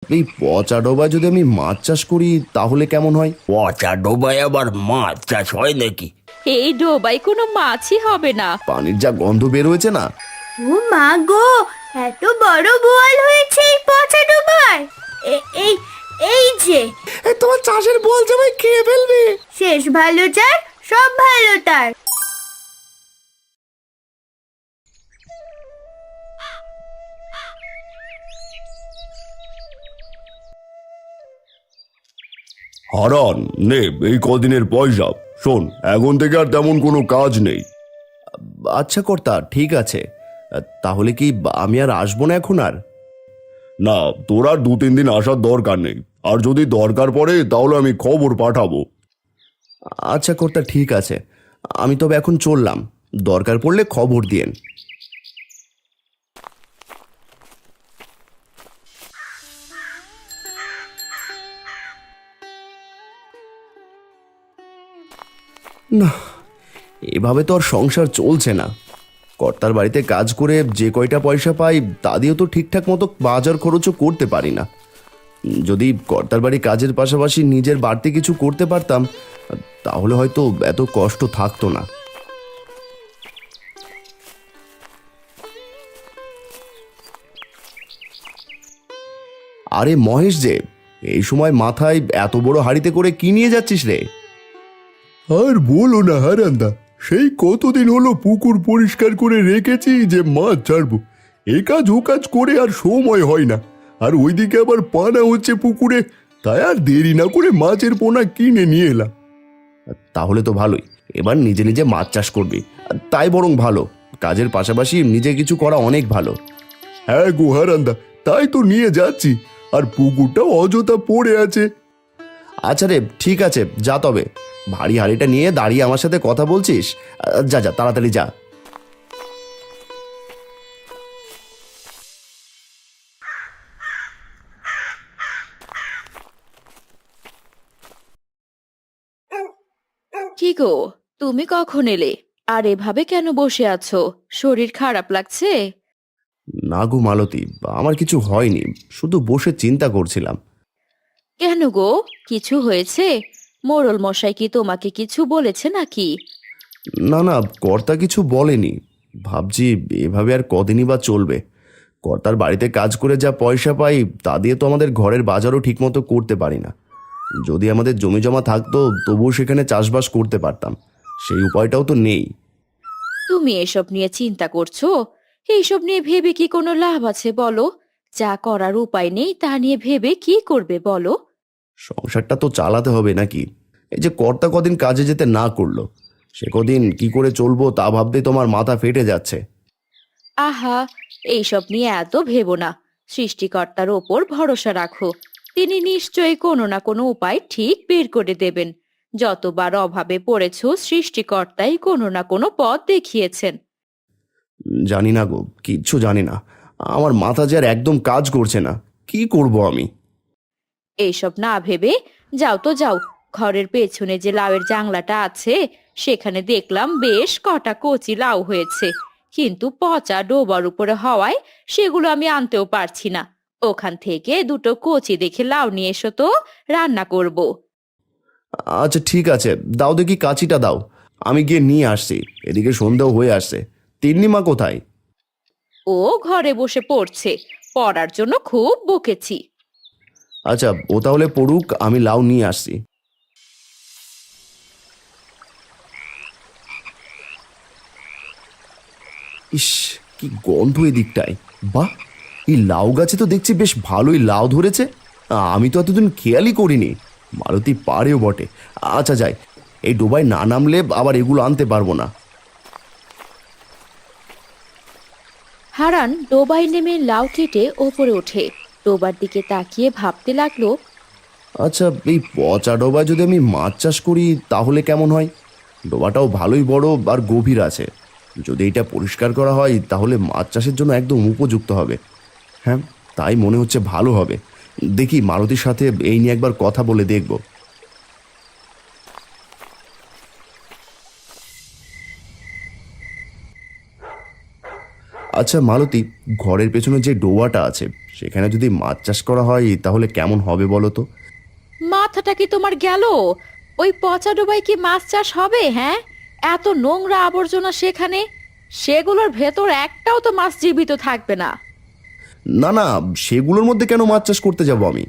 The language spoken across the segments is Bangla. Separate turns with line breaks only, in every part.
এই পচা ডোবায় যদি আমি মাছ চাষ করি তাহলে কেমন হয়?
পচা ডোবায় আবার মাছ চাষ হয় নাকি?
এই ডোবায় কোনো মাছই হবে না।
পানির যা গন্ধ বের হয়েছে না।
ও মা গো, এত বড় বোয়াল হয়েছে এই পচা ডোবায়। এই এই যে
তোমার চাষের বল জামাই খেয়ে ফেলবে।
শেষ ভালো যার সব ভালো তার।
হারান নে এই কদিনের পয়সা। শোন, এখন থেকে আর তেমন কোনো কাজ নেই। আচ্ছা কর্তা, ঠিক আছে। তাহলে কি আমি আর আসবো না এখন? আর না, তোর আর 2-3 দিন আসার দরকার নেই। আর যদি দরকার পড়ে তাহলে আমি খবর পাঠাবো। আচ্ছা কর্তা, ঠিক আছে। আমি তবে এখন চললাম। দরকার পড়লে খবর দিয়েন। না, এভাবে তো আর সংসার চলছে না। কর্তার বাড়িতে কাজ করে যে কয়টা পয়সা পাই তা দিয়েও তো ঠিকঠাক মতো বাজার খরচও করতে পারি না। যদি কর্তার বাড়ি কাজের পাশাপাশি নিজের বাড়তি কিছু করতে পারতাম তাহলে হয়তো এত কষ্ট থাকতো না। আরে মহেশ যে, এই সময় মাথায় এত বড় হাঁড়িতে করে কি নিয়ে যাচ্ছিস রে?
আর বলো না হারান্দা, সেই কতদিন হলো পুকুর পরিষ্কার করে রেখেছি যে মাছ ছাড়বো। এ কাজ ও কাজ করে আর সময় হয় না। আর ওইদিকে আবার পানা হচ্ছে পুকুরে, তাই আর দেরি না করে মাছের পোনা কিনে নিয়ে এলাম।
তাহলে তো ভালোই, এবার নিজে নিজে মাছ চাষ করবি। তাই বরং ভালো, কাজের পাশাপাশি নিজে কিছু করা অনেক ভালো।
হ্যাঁ গো হারান্দা, তাই তো নিয়ে যাচ্ছি। আর পুকুরটাও অযথা পড়ে আছে।
আচ্ছা রে, ঠিক আছে, যা তবে। ভারী হাঁড়িটা নিয়ে দাঁড়িয়ে আমার সাথে কথা বলছিস? যা যা, তাড়াতাড়ি যা।
কি গো, তুমি কখন এলে? আর এভাবে কেন বসে আছো? শরীর খারাপ লাগছে?
না গো মালতী, আমার কিছু হয়নি, শুধু বসে চিন্তা করছিলাম।
কেন গো, কিছু হয়েছে? মোড়ল মশাই কি তোমাকে কিছু বলেছে নাকি?
না না, কর্তা কিছু বলেনি। ভাবছি এভাবে আর কদিনই বা চলবে। কর্তার বাড়িতে কাজ করে যা পয়সা পাই তা দিয়ে তো আমাদের ঘরের বাজারও ঠিকমতো করতে পারি না। যদি আমাদের জমি জমা থাকতো তবুও সেখানে চাষবাস করতে পারতাম, সেই উপায়টাও তো নেই।
তুমি এসব নিয়ে চিন্তা করছো? এইসব নিয়ে ভেবে কি কোনো লাভ আছে বলো? যা করার উপায় নেই তা নিয়ে ভেবে কি করবে বলো?
সংসারটা তো চালাতে হবে নাকি? এই যে কর্তা কদিন কাজে যেতে না করলো, সে কদিন কি করে চলবো তা ভাবতে তোমার মাথা ফেটে যাচ্ছে।
আহা, এইসব নিয়ে এত ভেবো না। সৃষ্টিকর্তার ওপর ভরসা রাখো। তিনি নিশ্চয়ই কোনো না কোনো উপায় ঠিক বের করে দেবেন। যতবার অভাবে পড়েছো সৃষ্টিকর্তাই কোনো না কোনো পথ দেখিয়েছেন।
জানি না গো, কিচ্ছু জানি না। আমার মাথা যে আর একদম কাজ করছে না, কি করব আমি?
এইসব না ভেবে যাও তো যাও, ঘরের পেছনে যে লাউয়ের জাংলাটা আছে সেখানে দেখলাম বেশ কটা কচি লাউ হয়েছে, কিন্তু পচা ডোবার উপরে হওয়ায় সেগুলো আমি আনতেও পারছি না। ওখান থেকে দুটো কচি দেখে লাউ নিয়ে এসো তো, রান্না করব।
আচ্ছা ঠিক আছে, দাও দেখি কাঁচিটা দাও, আমি গিয়ে নিয়ে আসছি। এদিকে সন্ধ্যাও হয়ে আসছে। তিন্নিমা কোথায়?
ও ঘরে বসে পড়ছে, পড়ার জন্য খুব বকেছি।
আচ্ছা, ও তাহলে পড়ুক, আমি লাউ নিয়ে আসছি। ইস, কি গন্ধ এদিকটায়! বাহ, এই লাউ গাছে তো দেখছি বেশ ভালোই লাউ ধরেছে। আমি তো এতদিন খেয়ালই করিনি। মালতী পারেও বটে। আচ্ছা যাই, এই ডোবায় না নামলে আবার এগুলো আনতে পারবো না।
হারান ডোবায় নেমে লাউ কেটে ওপরে ওঠে। ডোবার দিকে তাকিয়ে ভাবতে লাগলো,
আচ্ছা, এই পচা ডোবায় যদি আমি মাছ চাষ করি তাহলে কেমন হয়? ডোবাটাও ভালোই বড় আর গভীর আছে। যদি এটা পরিষ্কার করা হয় তাহলে মাছ চাষের জন্য একদম উপযুক্ত হবে। হ্যাঁ, তাই মনে হচ্ছে ভালো হবে। দেখি মালতীর সাথে এই নিয়ে একবার কথা বলে দেখব। আচ্ছা মালতী, ঘরের পেছনে যে ডোবাটা আছে সেখানে যদি মাছ চাষ করা হয় তাহলে কেমন হবে বলো তো?
মাথাটা কি তোমার গেল? ওই পচা ডোবায় কি মাছ চাষ হবে? হ্যাঁ, এত নোংরা আবর্জনা সেখানে, সেগুলোর ভেতর একটাও তো মাছ জীবিত থাকবে না।
না না, সেগুলোর মধ্যে কেন মাছ চাষ করতে যাব আমি?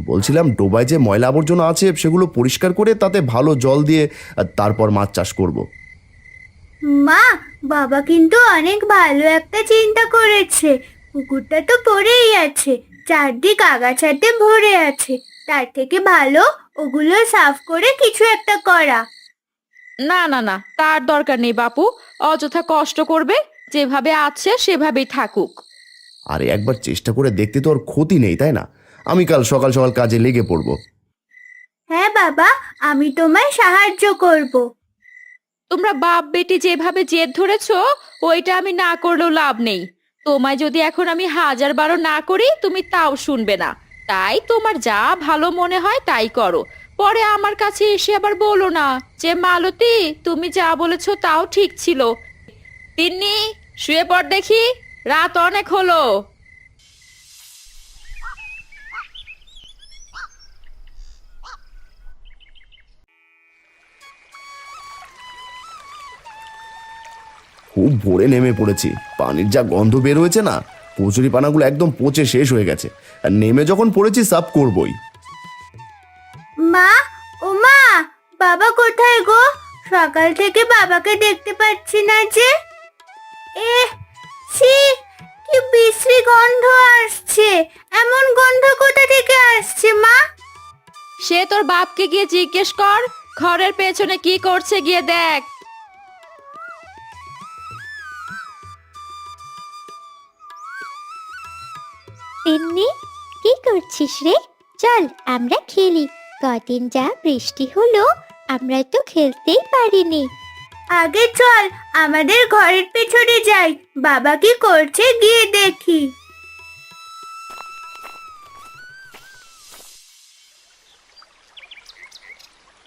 বলছিলাম ডোবায় যে ময়লা আবর্জনা আছে সেগুলো পরিষ্কার করে তাতে ভালো জল দিয়ে তারপর মাছ চাষ করব।
মা, বাবা কিন্তু অনেক ভালো একটা চিন্তা করেছে। পুকুরটা তো পড়েই আছে, চারদিক আগাছাতে ভরে আছে। তার থেকে ভালো ওগুলো সাফ করে কিছু একটা করা।
না না না, তার দরকার নেই বাপু, অযথা কষ্ট করবে। যেভাবে আছে সেভাবেই থাকুক।
আরে একবার চেষ্টা করে দেখতে তো আর ক্ষতি নেই, তাই না? আমি কাল সকাল সকাল কাজে লেগে পড়ব।
হ্যাঁ বাবা, আমি তোমায় সাহায্য করব।
তোমরা বাপ বেটি যেভাবে জেদ ধরেছো, ওইটা আমি না করলেও লাভ নেই। তোমায় যদি এখন আমি 1000 বার না করি তুমি তাও শুনবে না। তাই তোমার যা ভালো মনে হয় তাই করো। পরে আমার কাছে এসে আবার বলো না যে মালতী তুমি যা বলেছো তাও ঠিক ছিল। তিন্নি, শুয়ে পড় দেখি, রাত অনেক হলো।
খুব ভোরে নেমে পড়েছি, পানির যা গন্ধ বের হয়েছে না, কচুরি পানাগুলো একদম পচে শেষ হয়ে গেছে। আর নেমে যখন পড়েছি সাফ করবই।
মা, ও মা, বাবা কোথায় গো? সকাল থেকে বাবাকে দেখতে পাচ্ছি না যে। ছি, কি বিশ্রী গন্ধ আসছে। এমন গন্ধ কোথা থেকে আসছে মা?
সে তোর বাপকে গিয়ে জিজ্ঞেস কর, ঘরের পেছনে কি করছে গিয়ে দেখ।
তিন্নি, কি করছিস রে? চল আমরা খেলি। কদিন যা বৃষ্টি হলো, আমরা তো খেলতেই পারিনি।
আগে চল আমাদের ঘরের পেছনে যাই, বাবা কি করছে গিয়ে দেখি।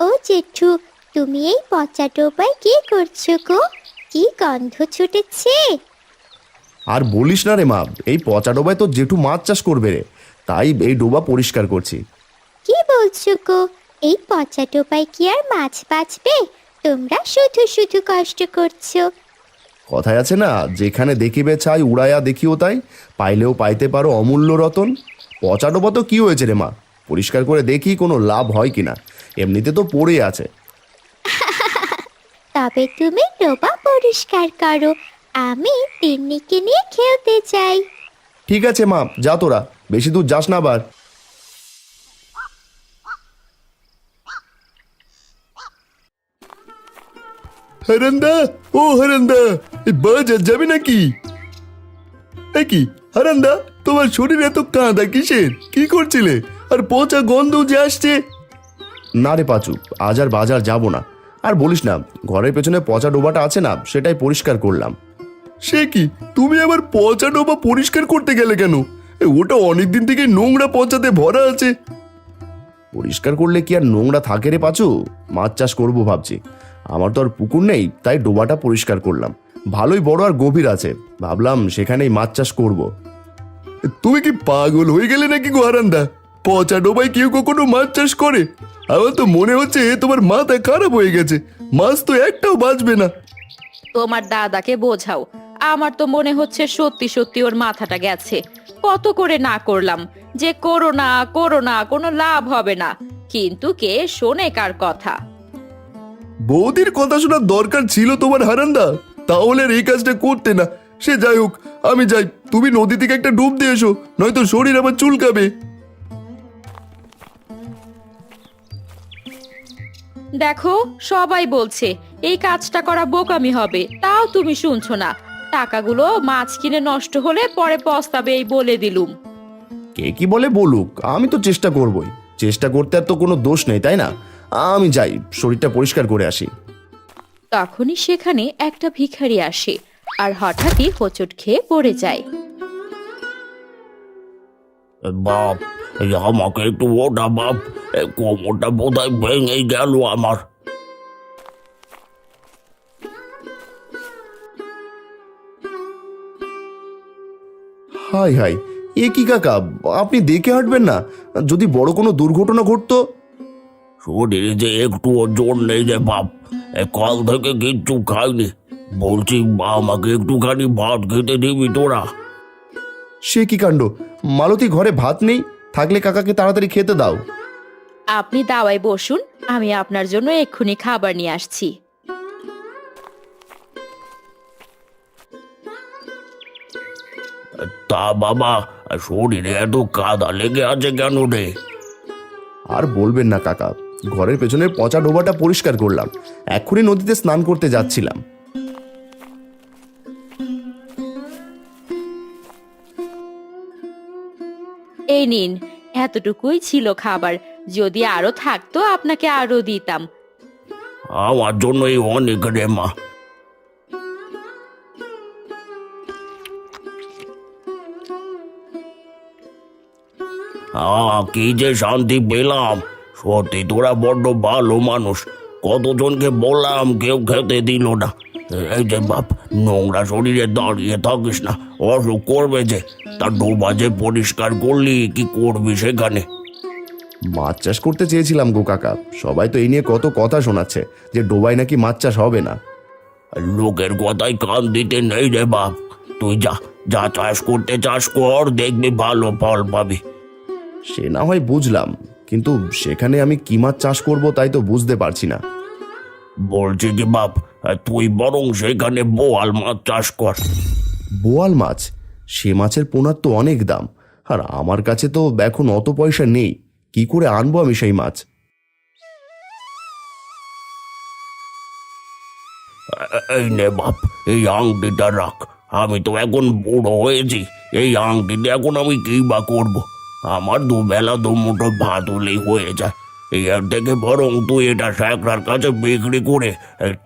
ও জেঠু, তুমি এই পচা ডোবায় কি করছো গো? কি গন্ধ ছুটেছে।
আর বলিস না রে মা, এই পচা ডোবায় তো জেঠু মাছ চাষ করবে রে, তাই এই ডোবা পরিষ্কার করছি।
কি বলছো গো? এই পচা ডোবায় কি আর মাছ বাঁচবে? তোমরা শুধু শুধু কষ্ট করছো।
কথায় আছে না, যেখানে দেখিবে ছাই উড়াইয়া দেখিও তাই, পাইলেও পাইতে পারো অমূল্য রতন। পচা ডোবা তো কি হয়েছে রে মা, পরিষ্কার করে দেখি কোনো লাভ হয় কিনা, এমনিতে তো পড়ে আছে।
তবে তুমি ডোবা পরিষ্কার করো, আমি তিন্নিকে নিয়ে খেলতে চাই।
ঠিক আছে মা, যা তোরা, বেশি দূর যাস না আবার।
হারান্দা, ও হারান্দা, এই বাজার যাবে নাকি? কি হারান্দা, তোমার শরীর এত কাঁদা কিসের? কি করছিলে? আর পচা গন্ধ যে আসছে।
না রে পাচু, আজ আর বাজার যাব না। আর বলিস না, ঘরের পেছনে পচা ডোবাটা আছে না, সেটাই পরিষ্কার করলাম।
সে কি, তুমি আবার পচা ডোবা পরিষ্কার করতে গেলে কেন? ওটা অনেকদিন থেকে নোংরা পচাতে ভরা আছে।
পরিষ্কার করলে কি আর নোংরা থাকে রে পাচু? মাছ চাষ করবো ভাবছি, আমার তো আর পুকুর নেই, তাই ডোবাটা পরিষ্কার করলাম। ভালোই বড় আর গভীর আছে, ভাবলাম সেখানেই মাছ চাষ করব।
তুমি কি পাগল হয়ে গেলে নাকি গো হারান্দা? পচা ডোবায় কেউ কখনো মাছ চাষ করে? আমার তো মনে হচ্ছে তোমার মাথা খারাপ হয়ে গেছে। মাছ তো একটাও বাঁচবে না।
তোমার দাদাকে বোঝাও, আমার তো মনে হচ্ছে সত্যি সত্যি ওর মাথাটা গেছে। কত করে না করলাম যে করো না করো না, কোনো লাভ হবে না, কিন্তু কে শোনে কার কথা?
বৌদির কথা শোনার দরকার ছিল তোমার হারান্দা, তাহলে আর এই কাজটা করতে না। সে যাই হোক, আমি যাই, তুমি নদী থেকে একটা ডুব দিয়ে এসো, নয়তো শরীর আবার চুলকাবে।
দেখো, সবাই বলছে এই কাজটা করা বোকামি হবে, তাও তুমি শুনছো না। টাকাগুলো মাছ কিনে নষ্ট হলে পরে পস্তাবে, এই বলে দিলুম।
কে কি বলে বলুক, আমি তো চেষ্টা করবই। চেষ্টা করতে আর তো কোনো দোষ নেই, তাই না? আমি যাই, শরীরটা পরিষ্কার করে আসি।
তখনই সেখানে একটা ভিখারি আসে আর হঠাৎই হোঁচট খেয়ে পড়ে যায়।
বাপ, এই আমাকে একটু ওটা বাপ, এই কোমরটা বোধহয় ভেঙে গেল আমার।
হাই হাই, এ কি কাকা, আপনি দেখে হাঁটবেন না? যদি বড় কোনো দুর্ঘটনা ঘটতো?
শরীরে যে একটুও জোর নেই রে বাপ, কাল থেকে কিচ্ছু খাইনি। বলছি আমাকে একটুখানি ভাত খেতে দিবি তোরা?
সে কি কাণ্ড, মালতী ঘরে ভাত নেই? থাকলে কাকাকে তাড়াতাড়ি খেতে দাও।
আপনি দাওয়ায় বসুন, আমি আপনার জন্য এক্ষুনি খাবার নিয়ে আসছি।
তা বাবা, শরীরে এত কাদা লেগে আছে কেন রে?
আর বলবেন না কাকা, ঘরের পেছনের পচা ডোবাটা পরিষ্কার করলাম, এক্ষুনি নদীতে স্নান করতে যাচ্ছিলাম।
এই নিন, এতটুকুই ছিল খাবার, যদি আরো থাকতো আপনাকে আরো দিতাম।
আমার জন্যই অনেক রে মা। কি যে শান্তি পেলাম। সত্যি তোরা বড্ড ভালো মানুষ। কতজনকে বললাম, কেউ খেতে দিল না। এই যে বাপ, নোংরা শরীরে দাঁড়িয়ে থাকিস না, অসুখ করবে যে। তা ডোবা যে পরিষ্কার করলি, কি করবি সেখানে?
মাছ চাষ করতে চেয়েছিলাম গো কাকা, সবাই তো এই নিয়ে কত কথা শোনাচ্ছে যে ডোবায় নাকি মাছ চাষ হবে না।
লোকের কথায় কান দিতে নেই রে বাপ। তুই যা যা চাষ করতে চাষ কর, দেখবি ভালো ফল পাবি।
সে না হয় বুঝলাম, কিন্তু সেখানে আমি কি মাছ চাষ করব তাই তো বুঝতে পারছি না।
বলছি কি বাপ, তুই বরং সেখানে বোয়াল মাছ চাষ কর।
বোয়াল মাছ? সে মাছের পোনার তো অনেক দাম, আর আমার কাছে তো এখন অত পয়সা নেই। কি করে আনবো আমি সেই মাছ?
এই নে বাপ, এই আংটিটা রাখ। আমি তো এখন বুড়ো হয়েছি, এই আংটিতে এখন আমি কি বা করবো? আমার দুবেলা দুমুঠো ভাত হলেই হয়ে যায়। এর থেকে বরং তুই এটা স্যাকরার কাছে বিক্রি করে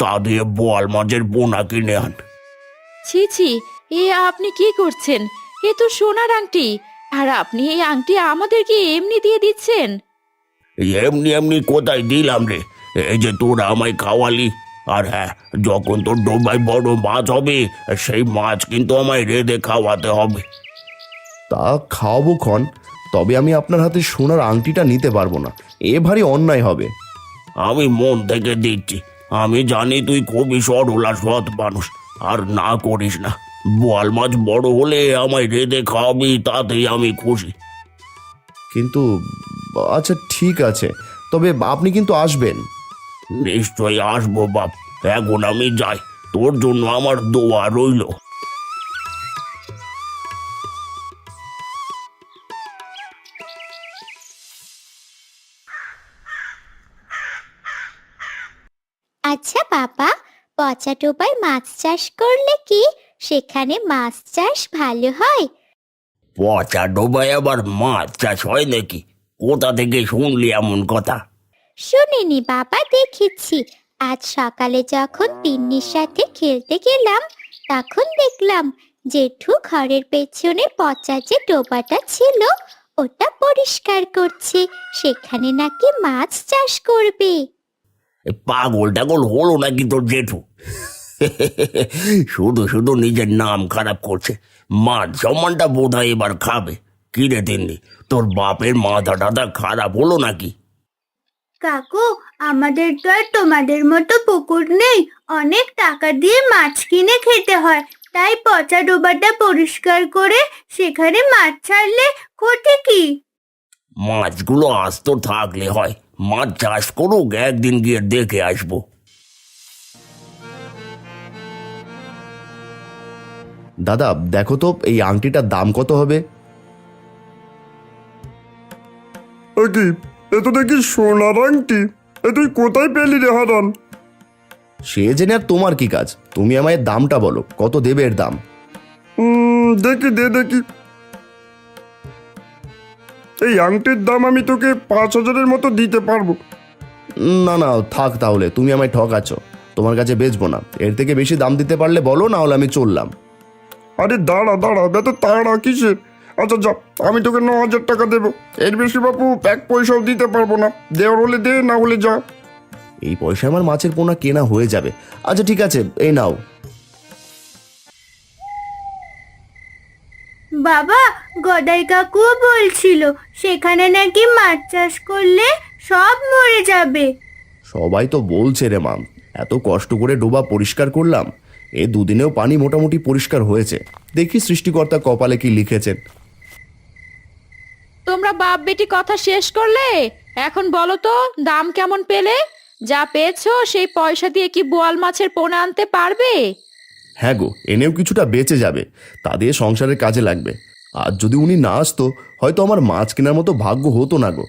তা দিয়ে বোয়াল মাছের পোনা কিনে আন।
ছি ছি, এ আপনি কি করছেন? এ তো সোনার আংটি, আর আপনি এই আংটি আমাদেরকে এমনি দিয়ে দিচ্ছেন?
এমনি এমনি কোথায় দিলাম রে? এই যে তোরা আমায় খাওয়ালি। আর হ্যাঁ, যখন তোর ডোবায় বড় মাছ হবে, সেই মাছ কিন্তু আমায় রেঁধে খাওয়াতে হবে।
তা খাওয়াবো ক্ষণ, তবে আমি আপনার হাতে সোনার আংটিটা নিতে পারবো না, এ ভারী অন্যায় হবে।
আমি মন থেকে দিচ্ছি। আমি জানি তুই খুবই সরল আর সৎ মানুষ। আর না করিস না। বোয়াল মাছ বড় হলে আমায় রেঁধে খাওয়াবি, তাতেই আমি খুশি।
কিন্তু আচ্ছা ঠিক আছে, তবে আপনি কিন্তু আসবেন।
নিশ্চয়ই আসবো বাপ। এখন আমি যাই, তোর জন্য আমার দোয়া রইল।
আচ্ছা বাবা, পচা ডোবায় মাছ চাষ করলে কি সেখানে মাছ চাষ ভালো হয়?
পচা ডোবায় আবার মাছ চাষ হয় নাকি? কোথা থেকে শুনলি এমন কথা?
শুনিনি বাবা, দেখেছি। আজ সকালে যখন তিন্নির সাথে খেলতে গেলাম, তখন দেখলাম জেঠু ঘরের পেছনে পচা যে ডোবাটা ছিল ওটা পরিষ্কার করছে, সেখানে নাকি মাছ চাষ করবে।
পাগল টাগল হলো নাকি তোর জেঠু? শুধু শুধু নিজের নাম খারাপ করছে। মান সম্মানটা বোধ হয় এবার খাবে। কি রে তিন্নি, তোর বাপের মাথা টাথা খারাপ হলো নাকি?
কাকু, আমাদের তো আর তোমাদের মতো পুকুর নেই, অনেক টাকা দিয়ে মাছ কিনে খেতে হয়। তাই পচা ডোবাটা পরিষ্কার করে সেখানে মাছ ছাড়লে ক্ষতি কি?
মাছগুলো আস্ত থাকলে হয়, মাছ চাষ করুক, একদিন গিয়ে দেখে আসবো।
দাদা দেখো তো এই আংটিটার দাম কত হবে?
কি এ তো দেখি সোনার আংটি, এ তুই কোথায় পেলি রে হারান?
সে জেনে আর তোমার কি কাজ? তুমি আমায় দামটা বলো, কত দেবে এর দাম?
দেখি দেখি, এই আংটির দাম আমি তোকে 5,000-এর মতো দিতে পারবো।
না না থাক, তাহলে তুমি আমায় ঠকাচ্ছ, তোমার কাছে বেচবো না। এর থেকে বেশি দাম দিতে পারলে বলো, না হলে আমি চললাম।
আরে দাঁড়া এত তাড়া কিসের? আচ্ছা যা, আমি তোকে 9,000 টাকা দেবো। এর বেশি বাপু এক পয়সাও দিতে পারবো না। দেওয়ার হলে দে, না হলে যা।
এই পয়সা আমার মাছের পোনা কেনা হয়ে যাবে। আচ্ছা ঠিক আছে, এই নাও।
বাবা, গদাই কাকুও বলছিল সেখানে নাকি মাছ চাষ করলে সব মরে যাবে।
সবাই তো বলছে রে মা, এত কষ্ট করে ডোবা পরিষ্কার করলাম, এ দুদিনেও পানি মোটামুটি পরিষ্কার হয়েছে। দেখি সৃষ্টিকর্তা কপালে কি লিখেছেন।
তোমরা বাপ বেটি কথা শেষ করলে? এখন বলো তো, দাম কেমন পেলে? যা পেয়েছো সেই পয়সা দিয়ে কি বোয়াল মাছের পোনা আনতে পারবে?
হ্যাঁ গো, এনেও কিছুটা বেঁচে যাবে, তা দিয়ে সংসারের কাজে লাগবে। আর যদি উনি না আসতো, হয়তো আমার মাছ কেনার মতো ভাগ্য হতো না গো।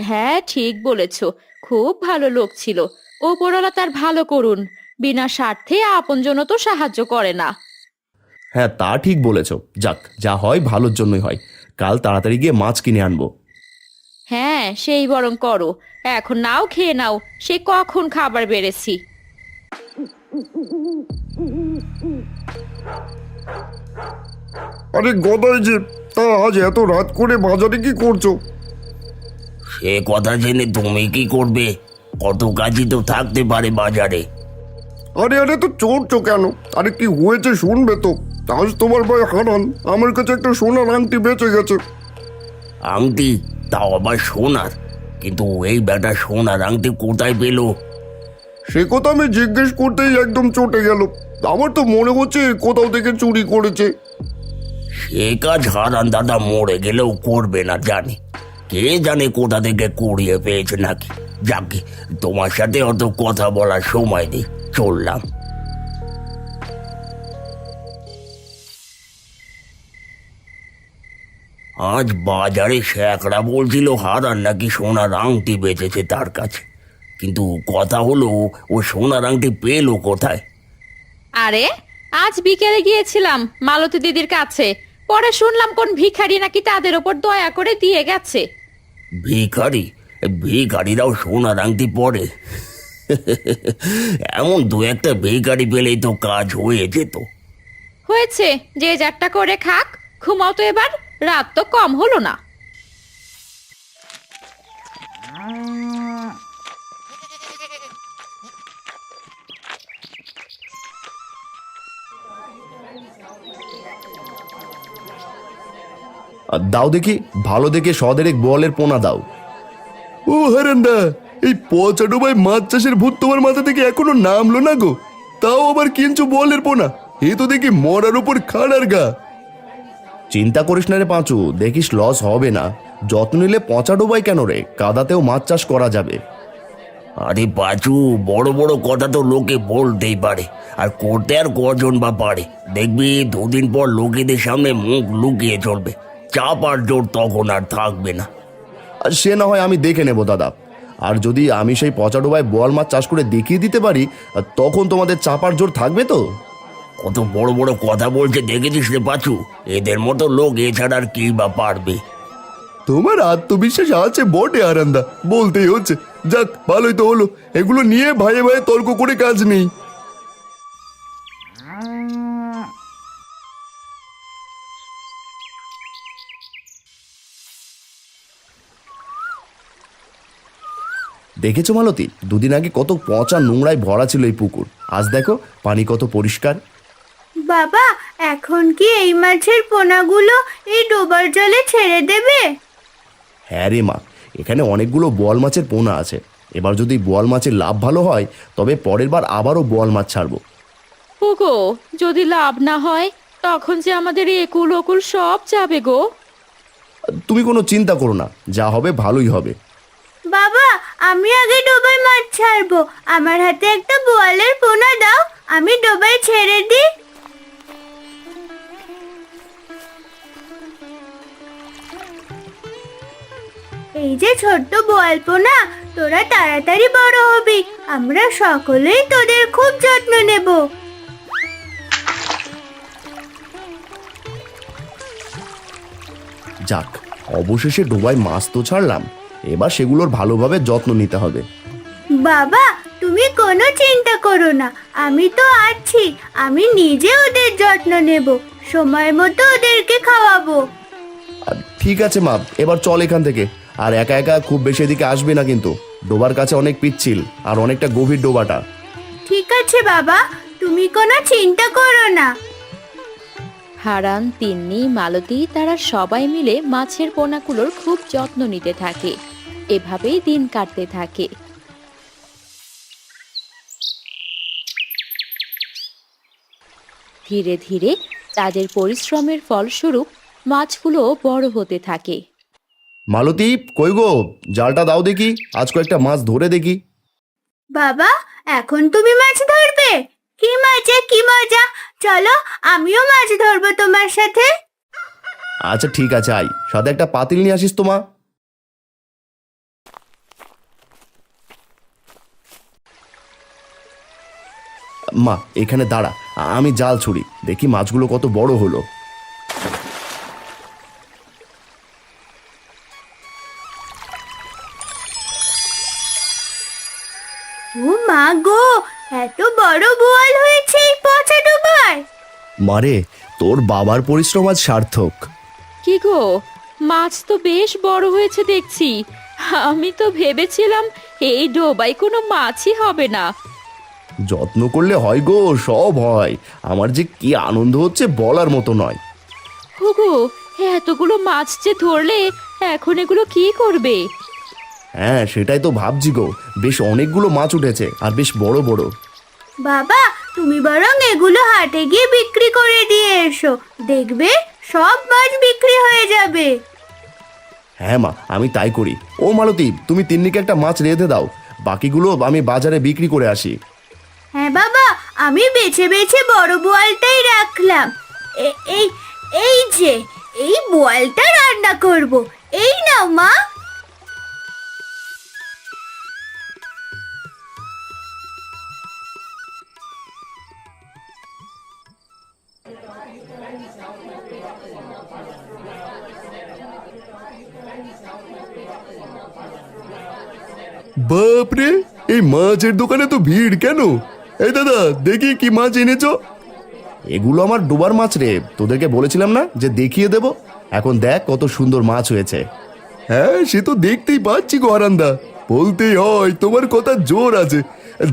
হ্যাঁ, ঠিক বলেছ, খুব ভালো লোক ছিল। ওপরওয়ালা তার ভালো করুন, বিনা স্বার্থে আপনজন তো সাহায্য করে না।
হ্যাঁ, তা ঠিক বলেছ। যাক, যা হয় ভালোর জন্যই হয়। কাল তাড়াতাড়ি গিয়ে মাছ কিনে আনবো।
হ্যাঁ, সেই বরং করো। এখন নাও, খেয়ে নাও, সে কখন খাবার বেড়েছি।
আরে গদাই যে, তা আজ এত রাত করে বাজারে কি করছো?
সে কথা জেনে তুমি কি করবে? কত কাজই তো থাকতে পারে বাজারে।
আরে আরে, তো চড়ছো কেন? আরে কি হয়েছে শুনবে তো। আজ তোমার ভাই হারান আমার কাছে একটা সোনার আংটি বেঁচে গেছে।
আংটি? তাও আবার সোনার? কিন্তু এই বেটা সোনার আংটি কোথায় পেলো?
সে কথা আমি জিজ্ঞেস করতেই একদম চটে গেল। আমার তো মনে হচ্ছে কোথাও থেকে চুরি করেছে।
সে কাজ হারান দাদা মরে গেলেও করবে না জানি। কে জানে কোথা থেকে কুড়িয়ে পেয়েছে নাকি। যাকে, তোমার সাথে অত কথা বলার সময় নেই, চললাম। আজ বাজারে শ্যাকরা বলছিল হারান নাকি সোনার আংটি বেচেছে তার কাছে। কিন্তু কথা হলো, ও সোনার আংটি পেলো কোথায়?
আরে, আজ বিকেলে গিয়েছিলাম মালতী দিদির কাছে, পরে শুনলাম কোন ভিখারি নাকি তাদের ওপর দয়া করে দিয়ে গেছে।
ভিখারি? ভিখারিরাও সোনার আংটি পরে? এমন দু একটা ভিখারি পেলেই তো কাজ হয়ে যেত।
হয়েছে, যে যারটা করে খাক। ঘুমাও তো এবার, রাত তো কম হলো না।
আর দাও দেখি, ভালো দেখে সদেরেক বোয়ালের পোনা দাও।
ও হারান্দা, এই পচা ডোবায় মাছ চাষের ভূত তোমার মাথা থেকে এখনো নামলো না গো। তাও আবার কিনছো বলের পোনা? এ তো দেখি মরার উপর খাড়ার গা।
চিন্তা করিস না রে পাঁচু, দেখিস লস হবে না। যত্ন নিলে পচা ডোবাই কেন রে, কাদাতেও মাছ চাষ করা যাবে।
আরে পাঁচু, বড় বড় কথা তো লোকে বলতেই পারে, আর করতে আর কজন বা পারে। দেখবি দুদিন পর লোকেদের সামনে মুখ লুকিয়ে চলবে, চাপ আর জোর তখন আর থাকবে না।
আর সে না হয় আমি দেখে নেব দাদা। আর যদি আমি সেই পচা ডোবায় বোয়াল মাছ চাষ করে দেখিয়ে দিতে পারি, তখন তোমাদের চাপার জোর থাকবে তো।
কত বড় বড় কথা বলছে দেখেছিস রে পাঁচু? এদের মতো লোক এছাড়া আর কি বা পারবে?
তোমার আত্মবিশ্বাস আছে বটে হারান্দা, বলতেই হচ্ছে। যাক, ভালোই তো হলো। এগুলো নিয়ে ভাইয়ে ভাইয়ে তর্ক করে কাজ নেই।
দেখেছো মালতী, দুদিন আগে কত পচা নোংরায় ভরা ছিল এই পুকুর, আজ দেখো পানি কত পরিষ্কার।
বাবা, এখন কি এই মাছের পোনাগুলো এই ডোবার জলে ছেড়ে দেবে?
হ্যাঁ রে মা, এখানে অনেকগুলো বোয়াল মাছের পোনা আছে। এবার যদি বোয়াল মাছের লাভ ভালো হয়, তবে পরের বার আবারও বোয়াল মাছ ছাড়বো।
ওগো, যদি লাভ না হয় তখন যে আমাদের একুল ওকুল সব যাবে গো।
তুমি কোনো চিন্তা করো না, যা হবে ভালোই হবে।
বাবা, আমি আগে ডোবায় মাছ ছাড়বো। আমার হাতে একটা বোয়ালের পোনা দাও, আমি ডোবায় ছেড়ে দিই। এই যে ছোট্ট বোয়াল পোনা, তোরা তাড়াতাড়ি বড় হবি। আমরা সকলেই তোদের খুব যত্ন নেব।
যাক, অবশেষে ডোবায় মাছ তো ছাড়লাম, এবার সেগুলোর ভালোভাবে যত্ন নিতে হবে।
বাবা, তুমি কোনো চিন্তা করো না, আমি তো আছি। আমি নিজে ওদের যত্ন নেব, সময় মতো ওদেরকে খাওয়াবো।
আর ঠিক আছে মা, এবার চল এখান থেকে। আর একা একা খুব বেশি এদিকে আসবে না কিন্তু, ডোবার কাছে অনেক পিচ্ছিল আর অনেকটা গভীর ডোবাটা।
ঠিক আছে বাবা, তুমি কোনো চিন্তা করো না।
হারান, তিন্নি, মালতী তারা সবাই মিলে মাছের পোনাগুলোর খুব যত্ন নিতে থাকে। এভাবেই দিন কাটতে থাকে। ধীরে ধীরে তাদের পরিশ্রমের ফলস্বরূপ মাছগুলো বড় হতে থাকে।
মালতী, কই গো, জালটা দাও দেখি, আজ কয়েকটা মাছ ধরে দেখি।
বাবা, এখন তুমি মাছ ধরবে? কি মজা, কি মজা! চলো, আমিও মাছ ধরবো তোমার সাথে।
আচ্ছা ঠিক আছে, আই, সাথে একটা পাতিল নিয়ে আসিস তো মা। মা এখানে দাঁড়া, আমি জাল ছুড়ি, দেখি মাছগুলো কত বড় হলো।
ও মা গো, এত বড় বোয়াল হয়েছে এই পচা ডোবায়!
মারে, তোর বাবার পরিশ্রম আজ সার্থক।
কি গো, মাছ তো বেশ বড় হয়েছে দেখছি। আমি তো ভেবেছিলাম এই ডোবায় কোনো মাছই হবে না।
যত্ন করলে হয় গো, সব হয়। আমার যে কি আনন্দ হচ্ছে বলার মতো নয়।
হুগো, এতগুলো মাছ যে ধরলে, এখন এগুলো কি করবে?
হ্যাঁ সেটাই তো ভাবছি গো, বেশ অনেকগুলো মাছ উঠেছে আর বেশ বড় বড়।
বাবা, তুমি বরং এগুলো হাটে গিয়ে বিক্রি করে দিয়ে এসো, দেখবে সব মাছ বিক্রি হয়ে যাবে।
হ্যাঁ মা, আমি তাই করি। ও মালতী, তুমি তিন্নিকে একটা মাছ রেঁধে দাও, বাকিগুলো আমি বাজারে বিক্রি করে আসি।
হ্যাঁ বাবা, আমি বেছে বেছে বড় বোয়ালটাই রাখলাম। এই এই যে এই বোয়ালটা রান্না করব। এই নাও মা।
বাপরে, এই মাছের দোকানে তো ভিড় কেন? এই দাদা, দেখি কি মাছ এনেছো।
এগুলো আমার ডোবার মাছ রে, তোদেরকে বলেছিলাম না যে দেখিয়ে দেব। এখন দেখ কত সুন্দর মাছ হয়েছে।
হ্যাঁ, সে তো দেখতেই পাচ্ছি গো হারান্দা, বলতেই হয় তোমার কথা জোর আছে।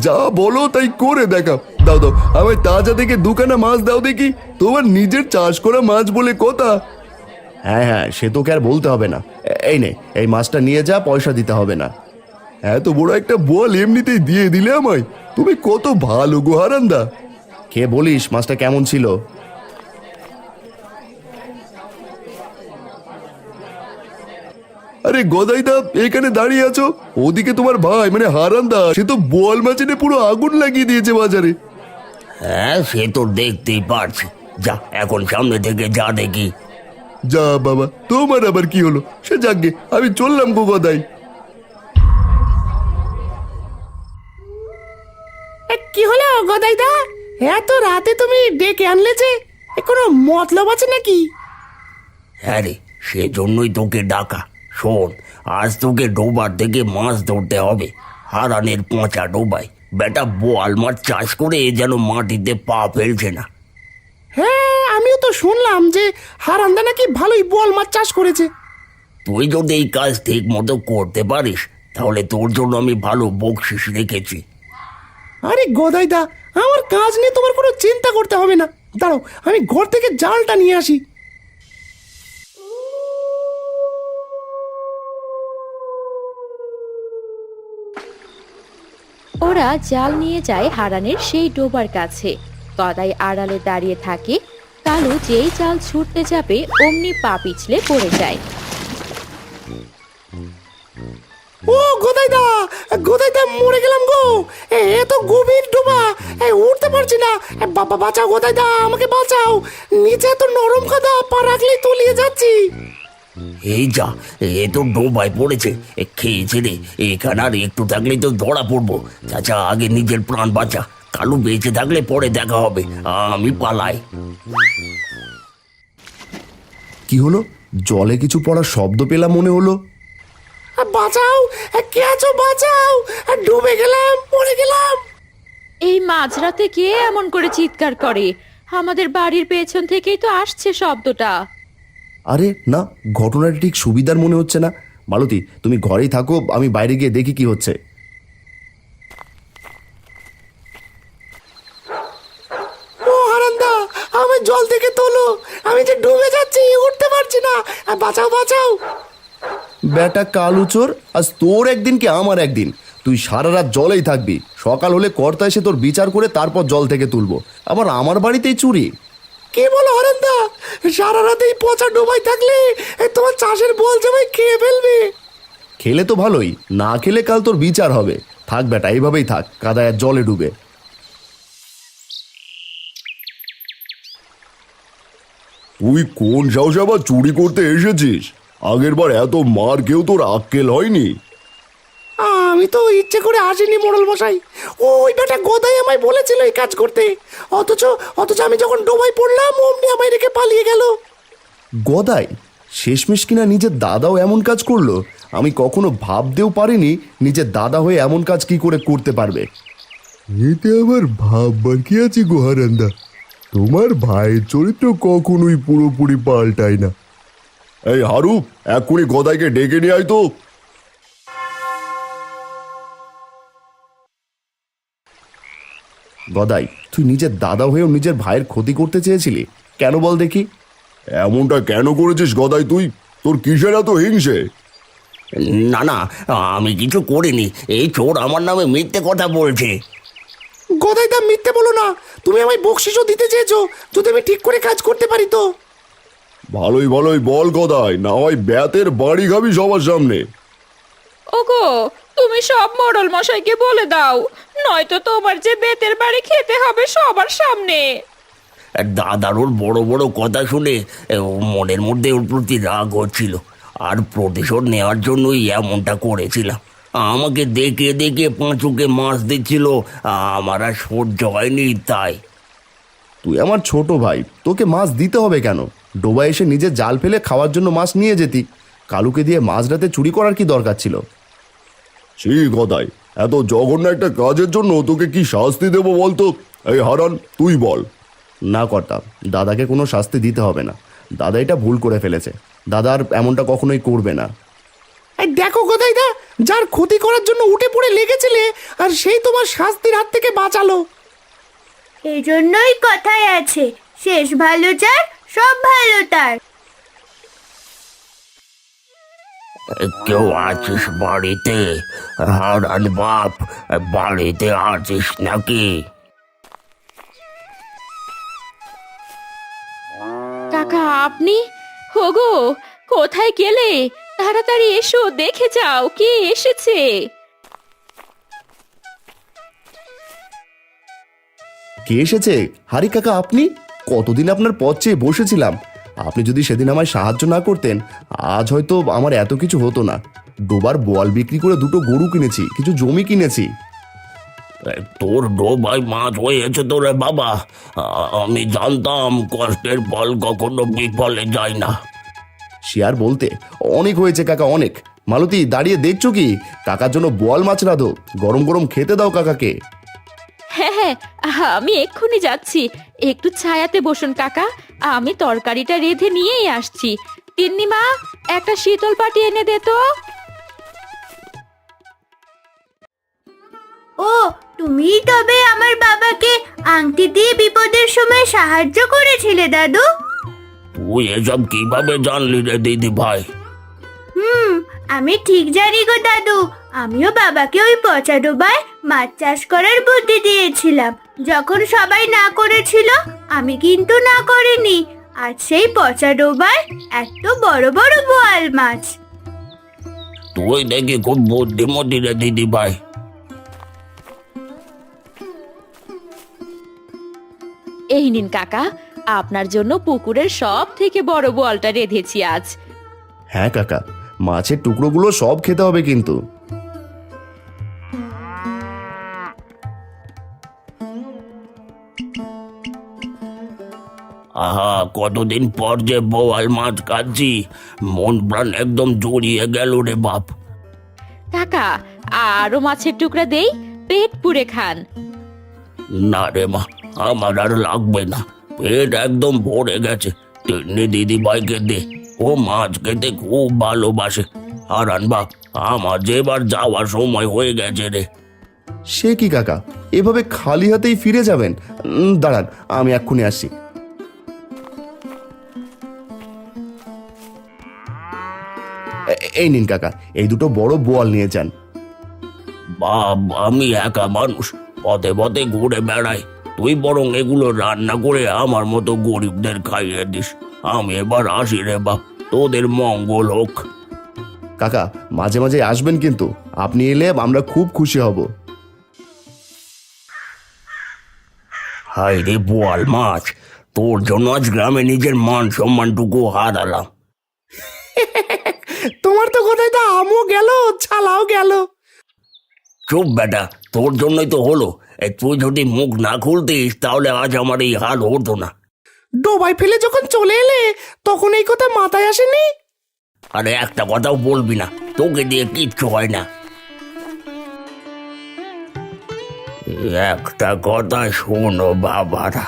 যা বলো তাই করে দেখাও। দাও দাও, আমায় তাজা থেকে দুখানা মাছ দাও দেখি, তোমার নিজের চাষ করা মাছ বলে কথা।
হ্যাঁ হ্যাঁ, সে তোকে আর বলতে হবে না। এই নে, এই মাছটা নিয়ে যা, পয়সা দিতে হবে না।
এত বড় একটা বল এমনিতেই দিয়ে দিলে আমায়, তুমি কত ভালো গো হারান্দা।
খেয়ে বলিস মাছটা কেমন ছিল।
আরে গদাইদা, এখানে দাঁড়িয়ে আছো, ওদিকে তোমার ভাই মানে হারান্দা, সে তো বোয়াল মাছ এনে পুরো আগুন লাগিয়ে দিয়েছে বাজারে।
হ্যাঁ, সে তো দেখতেই পারছি। যা, এখন সামনে থেকে যা দেখি।
যা বাবা, তোমার আবার কি হলো? সে যাকগে, আমি চললাম গো গদাই।
কি হলো গদাইদা, এত রাতে তুমি ডেকে আনলে যে? কোনো মতলব আছে নাকি?
হ্যাঁ রে, সেজন্যই তোকে ডাকা। শোন, আজ তোকে ডোবার থেকে মাছ ধরতে হবে, হারানের পচা ডোবায়। বেটা বোয়াল মাছ চাষ করে যেন মাটিতে পা ফেলছে না।
হ্যাঁ, আমিও তো শুনলাম যে হারান্দা নাকি ভালোই বোয়াল মাছ চাষ করেছে।
তুই যদি এই কাজ ঠিক মতো করতে পারিস, তাহলে তোর জন্য আমি ভালো বকশিস রেখেছি।
আরে গদাইদা, আমার কাজ নিয়ে তোমার কোনো চিন্তা করতে হবে না। দাঁড়াও, আমি ঘর থেকে জালটা নিয়ে আসি।
ওরা জাল নিয়ে যায় হারানের সেই ডোবার কাছে। গদাই আড়ালে দাঁড়িয়ে থাকে। কালু যেই জাল ছুটতে যাবে অমনি পা পিছলে পড়ে যায়।
ও গদাইদা, গদাইদা মরে গেলাম গো। এত গভীর ডোবা, উঠতে পারছি না। বাবা বাঁচাও গদাইদা, আমাকে বাঁচাও। নিচে এত নরম কাদা, পা রাখলেই তলিয়ে যাচ্ছি।
এই যা, এ তো ডোবায় পড়েছে। খেয়েছে রে, এখানে আর একটু থাকলেই তো ধরা পড়বো। চাচা, আগে নিজের প্রাণ বাঁচা। কালু বেঁচে থাকলে পরে দেখা হবে। আমি পালাই।
কি হলো? জলে কিছু পড়ার শব্দ পেলাম মনে হলো।
বাঁচাও, কে আছো বাঁচাও, ডুবে গেলাম, মরে গেলাম।
এই মাঝরাতে কে এমন করে চিৎকার করে? আমাদের বাড়ির পেছন থেকেই তো আসছে শব্দটা।
আরে না, ঘটনাটা ঠিক সুবিধার মনে হচ্ছে না। মালতী, তুমি ঘরেই থাকো, আমি বাইরে গিয়ে দেখি কি হচ্ছে।
ও হারান্দা, আমি জল থেকে তোলো, বাঁচাও বাঁচাও।
বেটা কালু চোর, আজ তোর একদিন কি আমার একদিন। তুই সারা রাত জলেই থাকবি, সকাল হলে কর্তা এসে তোর বিচার করে তারপর জল থেকে তুলবো। আবার আমার বাড়িতেই চুরি।
কে বলো হারান্দা, সারা রাত এই পচা ডোবাই থাকলে তোমার চাষের বল জমাই খেয়ে ফেলবে।
খেলে তো ভালোই, না খেলে কাল তোর বিচার হবে। থাক বেটা, এইভাবেই থাক, কাদায় আর জলে ডুবে।
তুই কোন সাহসে আবার চুরি করতে এসেছিস? আগের বার এত মার কেউ তোর আক্কেল হয়নি।
আমি তো ইচ্ছে করে আসিনি মোড়ল মশাই, ওই বেটা গোদাই আমায় বলেছিল এই কাজ করতে। অথচ অথচ আমি যখন ডোবাই পড়লাম অমনি আমায় রেখে পালিয়ে গেল।
গদাই শেষমেশ কিনা নিজের দাদাও এমন কাজ করলো। আমি কখনো ভাবতেও পারিনি নিজের দাদা হয়ে এমন কাজ কি করে করতে পারবে।
এতে আবার ভাববার কি আছে গো হারান্দা? তোমার ভাইয়ের চরিত্র কখনোই পুরোপুরি পাল্টায় না। এই হারু, এক্ষুনি গদাইকে ডেকে নিয়ে আয় তো।
গদাই, তুই নিজের দাদা হয়েও নিজের ভাইয়ের ক্ষতি করতে চেয়েছিলি কেন বল দেখি?
এমনটা কেন করেছিস গদাই তুই? তোর কিসের এত হিংসে?
না না, আমি কিছু করিনি। এই চোর আমার নামে মিথ্যে কথা বলছে।
গোদাই দা মিথ্যে বলো না, তুমি আমায় বকশিসও দিতে চেয়েছো যদি আমি ঠিক করে কাজ করতে পারি তো।
ভালোই ভালোই বল গদাই, না হয় ব্যাতের বাড়ি খাবি সবার সামনে।
ওগো, তুমি সব মোড়ল মশাইকে বলে দাও, নয়তো তোমার যে বেতের বাড়ি খেতে হবে সবার সামনে।
দাদার ওর বড় বড় কথা শুনে মনের মধ্যে ওর প্রতি রাগ হচ্ছিল, আর প্রতিশোধ নেওয়ার জন্যই এমনটা করেছিলাম। আমাকে দেখে দেখে পাঁচুকে মাছ দিচ্ছিল, আমার আর সহ্য হয়নি তাই।
তুই আমার ছোট ভাই, তোকে মাছ দিতে হবে কেন? ডোবা এসে নিজের জাল ফেলে খাওয়ার জন্য মাছ নিয়ে যেতি। কালুকে দিয়ে মাঝরাতে চুরি করার কি দরকার ছিল?
ছি গদাই, এত জঘন্য একটা কাজের জন্য তোকে কি শাস্তি দেবো বলতো? এই হারান, তুই বল।
না কর্তা, দাদাকে কোনো শাস্তি দিতে হবে না। দাদা এটা ভুল করে ফেলেছে। দাদা আর এমনটা কখনোই করবে না।
এই দেখো গোদাই দা, যার ক্ষতি করার জন্য উঠে পড়ে লেগেছিলে আর সেই তোমার শাস্তির হাত থেকে বাঁচালো।
এই জন্যই কথায় আছে, শেষ ভালো যার সব ভালো তার।
কেউ আছিস বাড়িতে? হারান বাপ, বাড়িতে আছিস নাকি?
কাকা, আপনি? ওগো, কোথায় গেলে? তাড়াতাড়ি এসো, দেখে যাও কে এসেছে।
কে এসেছে? হারি কাকা, আপনি? কতদিন আপনার পথ চেয়ে বসেছিলাম। আপনি যদি সেদিন আমায় সাহায্য না করতেন, আজ হয়তো আমার এত কিছু হতো না। ডোবার বোয়াল বিক্রি করে দুটো গরু কিনেছি, কিছু জমি কিনেছি।
তোর ডোবাই মাছ হয়েছে তো রে বাবা। আমি জানতাম কষ্টের ফল কখনো বিফলে যায় না।
সে আর বলতে, অনেক হয়েছে কাকা, অনেক। মালতী, দাঁড়িয়ে দেখছো কি? কাকার জন্য বোয়াল মাছ রাঁধো, গরম গরম খেতে দাও কাকাকে।
হ্যাঁ হ্যাঁ, আমি এক্ষুনি যাচ্ছি। একটু ছায়াতে বসুন কাকা, আমি তরকারিটা রেঁধে নিয়েই আসছি। তিন্নি মা, একটা শীতল পাটি এনে দে তো।
ও, তুমিই তবে আমার বাবাকে আংটি দিয়ে বিপদের সময় সাহায্য করেছিলে দাদু?
তুই এসব কিভাবে জানলি রে দিদি ভাই?
আমি ঠিক জানি গো দাদু, আমিও বাবাকে ওই পচা ডোবায় মাছ চাষ করার বুদ্ধি দিয়েছিলাম। যখন সবাই না করেছিল, আমি কিন্তু না করিনি। আর সেই পচা ডোবায় এত বড় বড় বোয়াল মাছ।
তুই দেখি খুব বুদ্ধিমতী রে দিদি ভাই।
এই নিন কাকা, আপনার জন্য পুকুরের সব থেকে বড় বোয়ালটা রেঁধেছি আজ।
হ্যাঁ কাকা, মাছের টুকরোগুলো সব খেতে হবে কিন্তু।
আহা, কতদিন পর যে বোয়াল মাছ খাচ্ছি, মন প্রাণ একদম জড়িয়ে গেল রে বাপ।
কাকা, আরো মাছের টুকরা দেই, পেট পুরে খান।
না রে মা, আমার আর লাগবে না, পেট একদম ভরে গেছে। তিন্নি দিদি ভাইকে দে, ও মাছ খেতে খুব ভালোবাসে। হারান বাপ, আমার যে এবার যাওয়ার সময় হয়ে গেছে রে।
সে কি কাকা, এভাবে খালি হাতেই ফিরে যাবেন? দাঁড়ান, আমি এক্ষুনি আসছি। এই নিন কাকা, এই দুটো বড় বোয়াল নিয়ে যান।
বাপ, আমি একা মানুষ, পথে পথে ঘুরে বেড়াই। তুই বরং এগুলো রান্না করে আমার মতো গরিবদের খাইয়ে দিস। আমি এবার আসি রে বাপ, তোদের মঙ্গল হোক।
কাকা মাঝে মাঝে আসবেন কিন্তু, আপনি এলে আমরা খুব খুশি হব।
হাই রে বোয়াল মাছ, তোর জন্য আজ গ্রামে নিজের মান সম্মানটুকু হারালাম।
তোমার তো কোথায় দা আমও গেল, ছালাও গেল।
চুপ বেটা, তোর জন্যই তো হলো। তুই যদি মুখ না খুলতিস তাহলে আজ আমার এই হাল হতো না।
ডোবায় ফেলে যখন চলে এলে তখন এই কথা মাথায় আসেনি?
আরে একটা কথাও বলবি না, তোকে দিয়ে কিচ্ছু হয় না। একটা কথা শোনো বাবারা,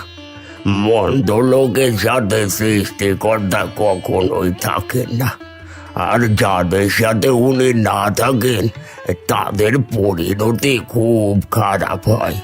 মন্দ লোকের সাথে সৃষ্টিকর্তা কখনোই থাকেন না, আর যাদের সাথে উনি না থাকেন তাদের পরিণতি খুব খারাপ হয়।